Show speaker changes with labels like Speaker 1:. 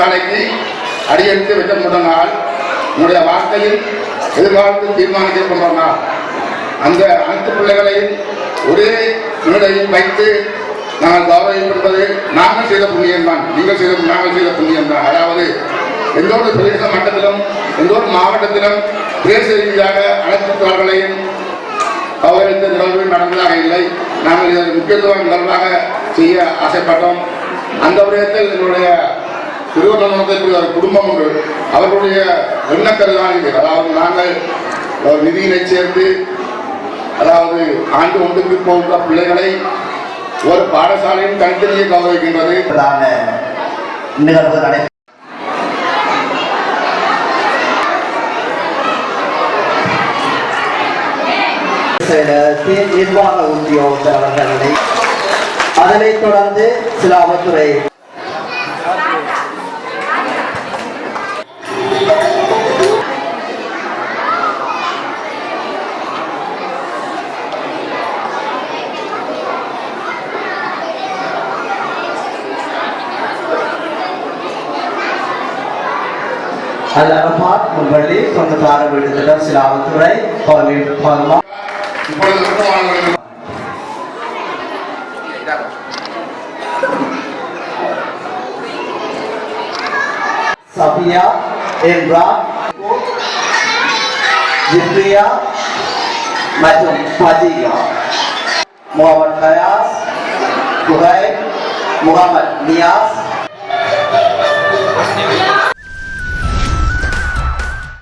Speaker 1: பாடசாலைக்கு அடியெடுத்து வைக்க முதல் நாள் உன்னுடைய வாழ்க்கையில் எதிர்காலத்தில் தீர்மானிக்கப்படுற நாள். அந்த அனைத்து பிள்ளைகளையும் ஒரே மேடையில் வைத்து நாங்கள் கௌரவிப்பது நாங்கள் செய்த புண்ணியம் தான், நாங்கள் செய்த புண்ணியம் தான். அதாவது எந்த ஒரு பிரதேச மட்டத்திலும் எந்த ஒரு மாவட்டத்திலும் பிரதேச ரீதியாக அனைத்து தொழில்களையும் கௌரவித்த நிகழ்வு நடந்ததாக இல்லை. நாங்கள் இதற்கு முக்கியத்துவம் நிகழ்வாக செய்ய ஆசைப்பட்டோம். அந்த விடயத்தில் எங்களுடைய திருவண்ணாமலை குடும்பம் ஒன்று அவர்களுடைய எண்ணக்கருதான் இது. அதாவது நாங்கள் நிதியினை சேர்ந்து அதாவது ஆண்டு ஒன்றுக்கு போகின்ற பிள்ளைகளை ஒரு பாடசாலையும் தனித்தனியே கௌரவிக்கின்றது.
Speaker 2: நிகழ்வு நிர்வாக உத்தியோகத்தவர்களை அதனைத் தொடர்ந்து Silavathurai Al-Arafat membeli sementara berdekat silaturahmi Khalil Safia, Indra, Jibria, macam Fadiga, Muhammad Kayas, Kuhaib, Muhammad Nias,